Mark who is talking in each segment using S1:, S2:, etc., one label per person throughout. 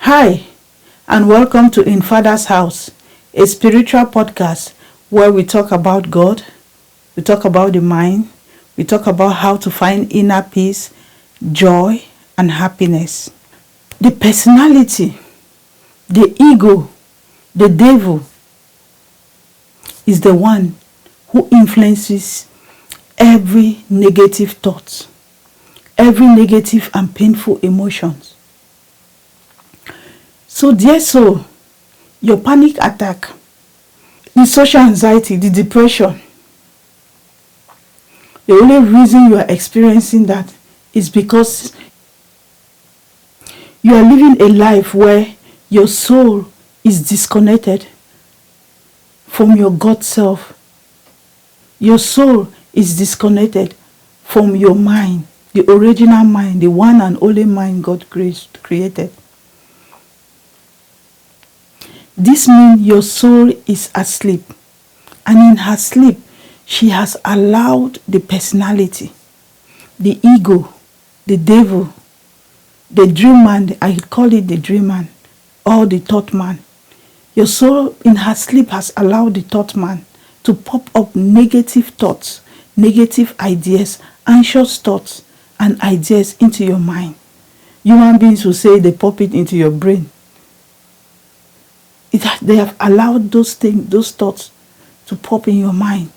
S1: Hi, and welcome to In Father's House, a spiritual podcast where we talk about God, we talk about the mind, we talk about how to find inner peace, joy, and happiness. The personality, the ego, the devil is the one who influences every negative thought, every negative and painful emotions. So dear soul, your panic attack, the social anxiety, the depression, the only reason you are experiencing that is because you are living a life where your soul is disconnected from your God self. Your soul is disconnected from your mind, the original mind, the one and only mind God created. This means your soul is asleep, and in her sleep, she has allowed the personality, the ego, the devil, the dream man, I call it the dream man, or the thought man. Your soul in her sleep has allowed the thought man to pop up negative thoughts, negative ideas, anxious thoughts, and ideas into your mind. Human beings will say they pop it into your brain. They have allowed those thoughts to pop in your mind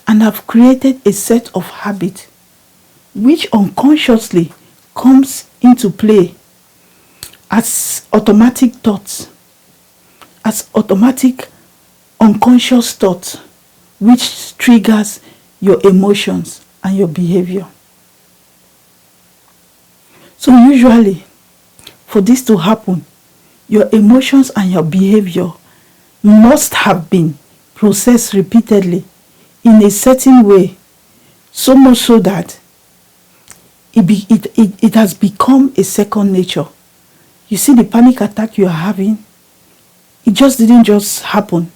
S1: and have created a set of habits which unconsciously comes into play as automatic thoughts, as automatic unconscious thoughts, which triggers your emotions and your behavior. So usually, for this to happen, your emotions and your behavior must have been processed repeatedly in a certain way, so much so that it has become a second nature. You see, the panic attack you are having, it just didn't just happen.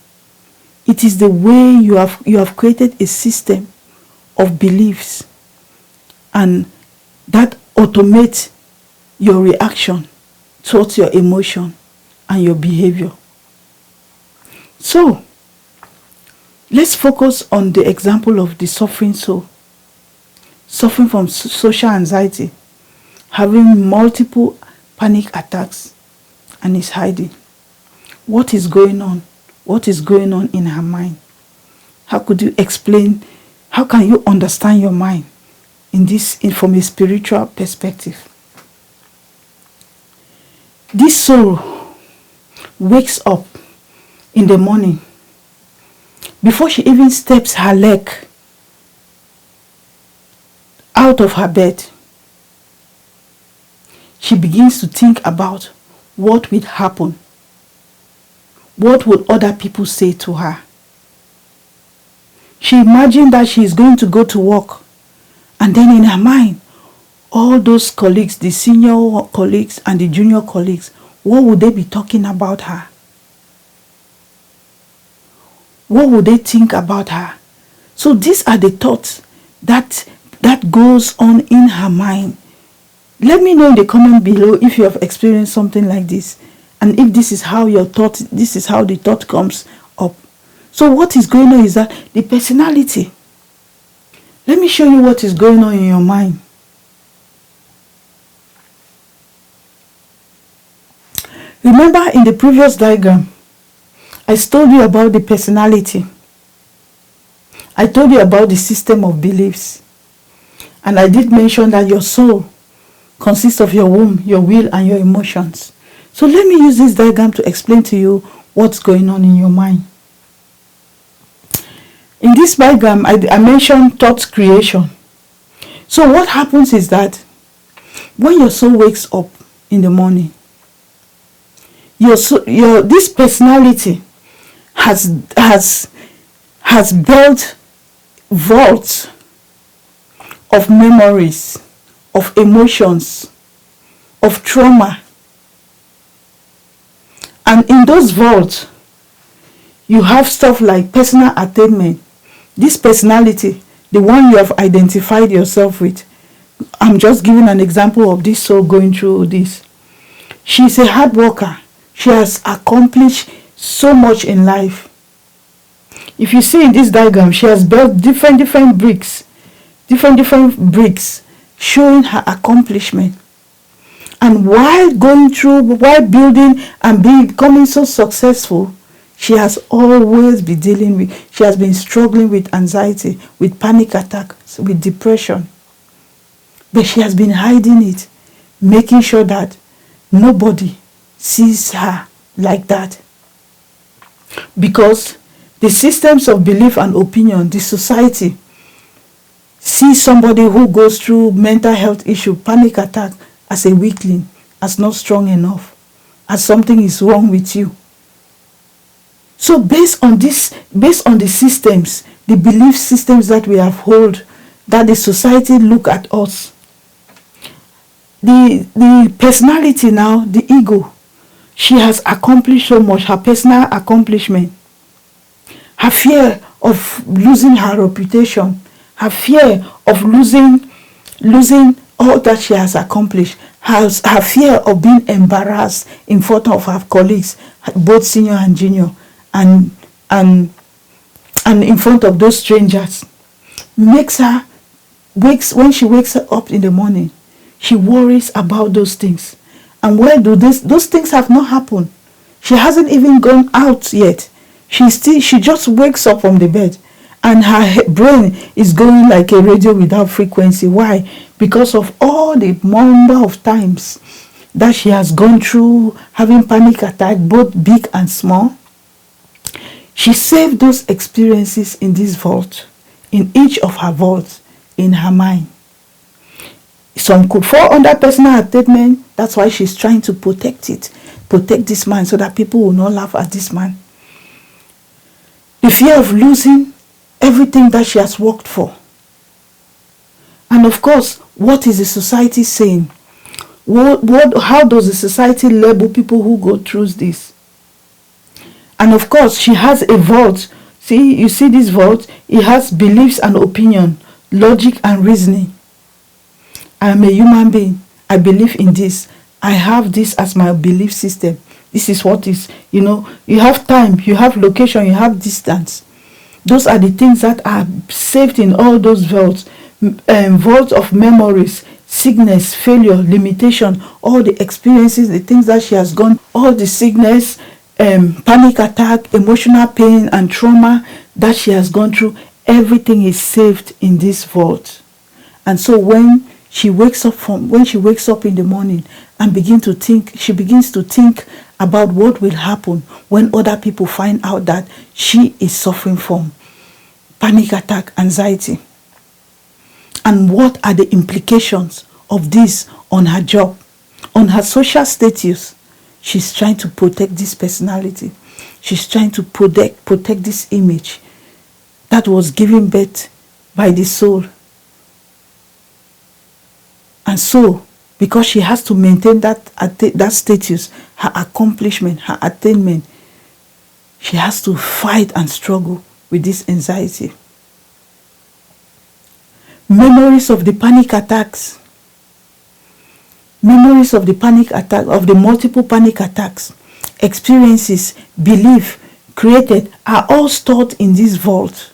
S1: It is the way you have created a system of beliefs, and that automates your reaction towards your emotion and your behavior. So, let's focus on the example of the suffering soul, suffering from social anxiety, having multiple panic attacks, and is hiding. What is going on? What is going on in her mind? How could you explain? How can you understand your mind from a spiritual perspective? This soul wakes up in the morning. Before she even steps her leg out of her bed, she begins to think about what will happen. What will other people say to her? She imagined that she is going to go to work, and then in her mind, all those colleagues, the senior colleagues and the junior colleagues, what would they be talking about her? What would they think about her? So these are the thoughts that goes on in her mind. Let me know in the comment below if you have experienced something like this, and if this is how the thought comes up. So what is going on is that the personality. Let me show you what is going on in your mind. Remember in the previous diagram, I told you about the personality. I told you about the system of beliefs. And I did mention that your soul consists of your womb, your will, and your emotions. So let me use this diagram to explain to you what's going on in your mind. In this diagram, I mentioned thought creation. So what happens is that when your soul wakes up in the morning, this personality has built vaults of memories, of emotions, of trauma. And in those vaults, you have stuff like personal attainment. This personality, the one you have identified yourself with. I'm just giving an example of this soul going through this. She's a hard worker. She has accomplished so much in life. If you see in this diagram, she has built different bricks, different bricks, showing her accomplishment. And while building and becoming so successful, she has always she has been struggling with anxiety, with panic attacks, with depression. But she has been hiding it, making sure that nobody sees her like that. Because the systems of belief and opinion, the society, sees somebody who goes through mental health issue, panic attack, as a weakling, as not strong enough, as something is wrong with you. So based on the systems, the belief systems that we have hold, that the society look at us, the personality now, the ego, she has accomplished so much, her personal accomplishment, her fear of losing her reputation, her fear of losing all that she has accomplished, her fear of being embarrassed in front of her colleagues, both senior and junior, and in front of those strangers, makes her when she wakes up in the morning, she worries about those things. And where do those things have not happened? She hasn't even gone out yet. She just wakes up from the bed, and her brain is going like a radio without frequency. Why? Because of all the number of times that she has gone through having panic attack, both big and small. She saved those experiences in this vault, in each of her vaults, in her mind. Some could fall under personal attainment. That's why she's trying to protect this man, so that people will not laugh at this man. The fear of losing everything that she has worked for. And of course, what is the society saying? How does the society label people who go through this? And of course, she has a vault. See, you see this vault? It has beliefs and opinion, logic and reasoning. I am a human being. I believe in this. I have this as my belief system. This is what is, you have time, you have location, you have distance. Those are the things that are saved in all those vaults. Vault of memories, sickness, failure, limitation, all the experiences, the things that she has gone, all the sickness, panic attack, emotional pain and trauma that she has gone through, everything is saved in this vault. And so when she wakes up in the morning and she begins to think about what will happen when other people find out that she is suffering from panic attack, anxiety. And what are the implications of this on her job, on her social status? She's trying to protect this personality. She's trying to protect this image that was given birth by the soul. And so, because she has to maintain that status, her accomplishment, her attainment, she has to fight and struggle with this anxiety. Memories of the panic attacks, of the multiple panic attacks, experiences, belief created are all stored in this vault,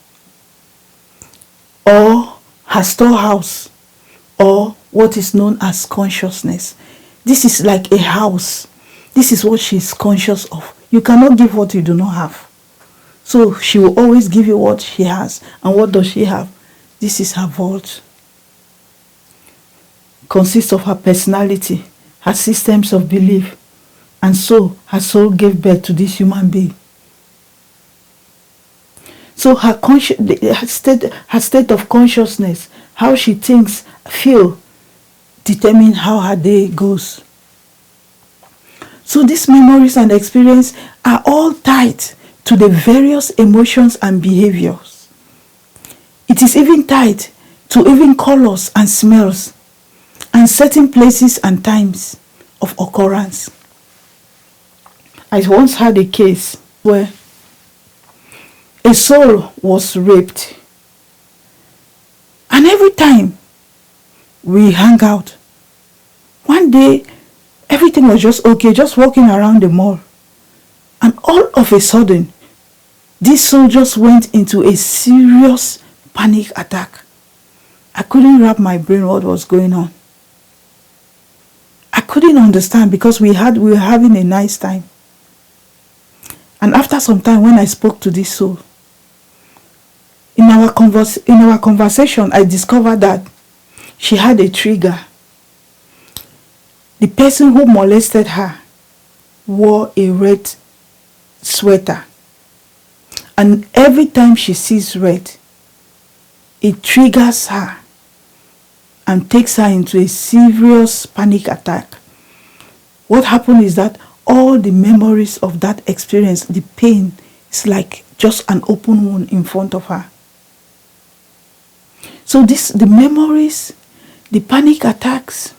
S1: or her storehouse, or what is known as consciousness. This is like a house. This is what she's conscious of. You cannot give what you do not have. So she will always give you what she has. And what does she have? This is her vault. Consists of her personality, her systems of belief. And so her soul gave birth to this human being. So her state of consciousness, how she thinks, feel, determine how her day goes. So these memories and experience are all tied to the various emotions and behaviors. It is even tied to even colors and smells and certain places and times of occurrence. I once had a case where a soul was raped, and every time we hang out, one day Everything was just okay, just walking around the mall. And all of a sudden, this soul just went into a serious panic attack. I couldn't wrap my brain what was going on. I couldn't understand because we were having a nice time. And after some time, when I spoke to this soul, in our conversation, I discovered that she had a trigger. The person who molested her wore a red sweater. And every time she sees red, it triggers her and takes her into a serious panic attack. What happened is that all the memories of that experience, the pain, is like just an open wound in front of her. So the memories, the panic attacks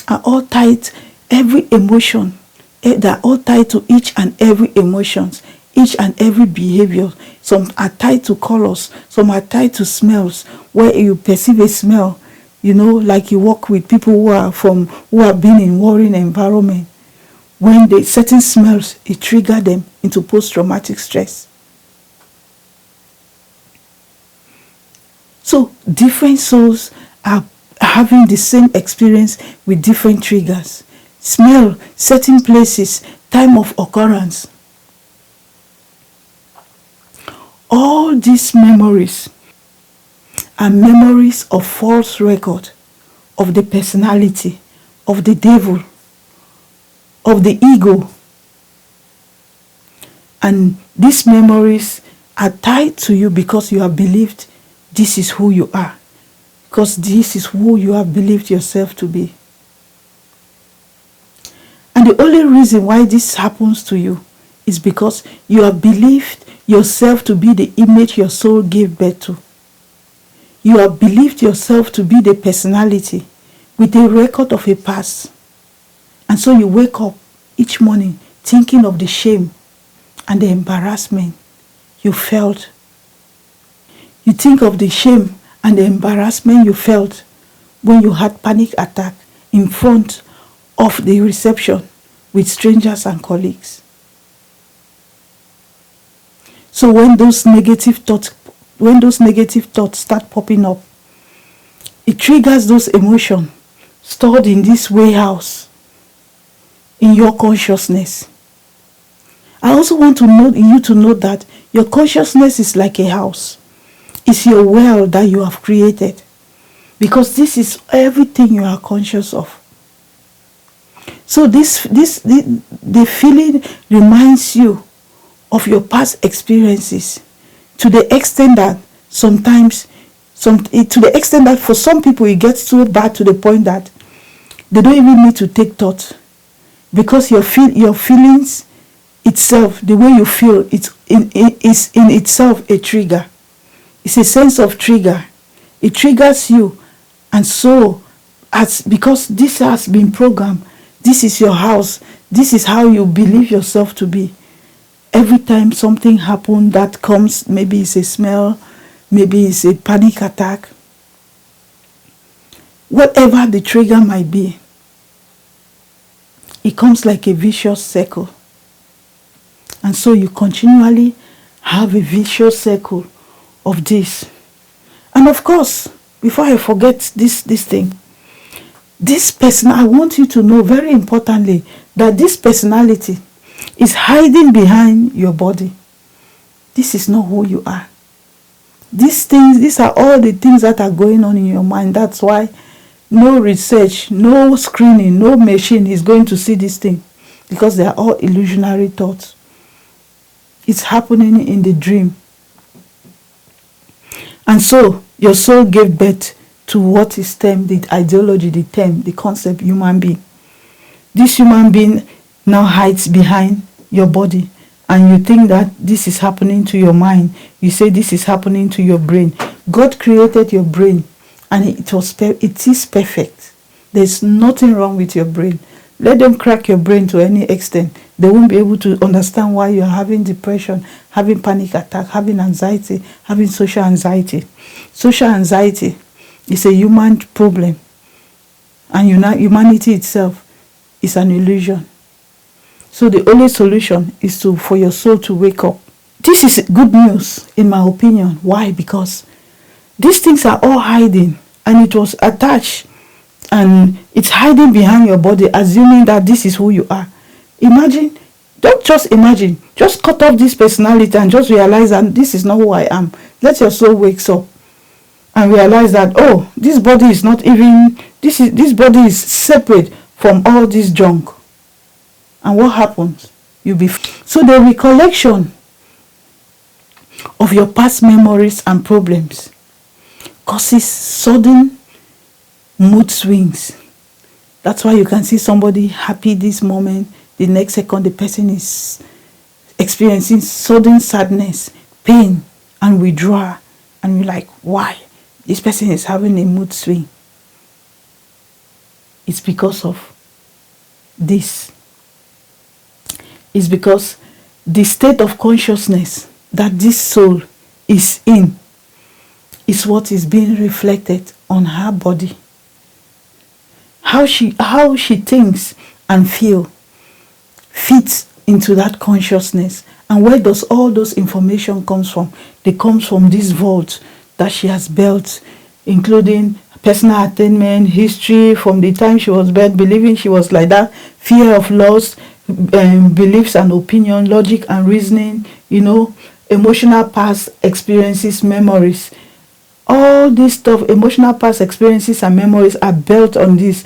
S1: are all tied, every emotion, they're all tied to each and every emotions, each and every behavior. Some are tied to colors, some are tied to smells, where you perceive a smell, like you work with people who have been in warring environment. When certain smells, it trigger them into post-traumatic stress. So different souls are having the same experience with different triggers. Smell, certain places, time of occurrence. All these memories are memories of false record, of the personality, of the devil, of the ego. And these memories are tied to you because you have believed this is who you are, because this is who you have believed yourself to be. And the only reason why this happens to you is because you have believed yourself to be the image your soul gave birth to. You have believed yourself to be the personality with a record of a past. And so you wake up each morning thinking of the shame and the embarrassment you felt. You think of the shame and the embarrassment you felt when you had panic attack in front of the reception with strangers and colleagues. So when those negative thoughts start popping up, it triggers those emotions stored in this warehouse in your consciousness. I also want you to know that your consciousness is like a house. It's your world that you have created, because this is everything you are conscious of. So the feeling reminds you of your past experiences, to the extent that sometimes, for some people it gets so bad to the point that they don't even need to take thought, because your feelings itself, the way you feel, is in itself a trigger. It's a sense of trigger. It triggers you, and so because this has been programmed, this is your house, this is how you believe yourself to be. Every time something happens that comes, maybe it's a smell, maybe it's a panic attack, whatever the trigger might be, it comes like a vicious circle. And so you continually have a vicious circle of this. And of course, before I forget this thing, this person, I want you to know very importantly that this personality is hiding behind your body. This is not who you are. These are all the things that are going on in your mind. That's why no research, no screening, no machine is going to see this thing, because they are all illusionary thoughts. It's happening in the dream. And so your soul gave birth to what is termed the ideology, the concept human being. This human being now hides behind your body, and you think that this is happening to your mind. You say this is happening to your brain. God created your brain, and it is perfect. There's nothing wrong with your brain. Let them crack your brain to any extent. They won't be able to understand why you're having depression, having panic attack, having anxiety, having social anxiety. Social anxiety is a human problem, and humanity itself is an illusion. So the only solution is for your soul to wake up. This is good news, in my opinion. Why? Because these things are all hiding, and it was attached, and it's hiding behind your body, assuming that this is who you are. Imagine, don't just imagine, just cut off this personality and just realize that this is not who I am. Let your soul wake up and realize that, oh, this body is not even, this body is separate from all this junk. And what happens? So the recollection of your past memories and problems causes sudden mood swings. That's why you can see somebody happy this moment, the next second the person is experiencing sudden sadness, pain, and withdrawal. And you're like, why? This person is having a mood swing. It's because of this. It's because the state of consciousness that this soul is in is what is being reflected on her body. How she thinks and feel fits into that consciousness. And where does all those information comes from? They comes from this vault that she has built, including personal attainment, history from the time she was born, believing she was like that, fear of loss, beliefs and opinion, logic and reasoning, emotional past experiences, memories. All this stuff, emotional past experiences and memories are built on this.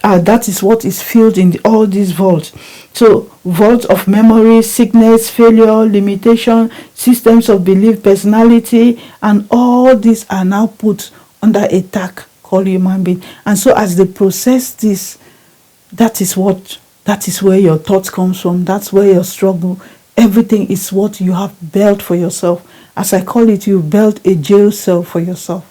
S1: That is what is filled in all these vaults. So, vaults of memory, sickness, failure, limitation, systems of belief, personality, and all these are now put under attack called human being. And so, as they process this, that is where your thoughts comes from. That's where your struggle. Everything is what you have built for yourself. As I call it, you built a jail cell for yourself.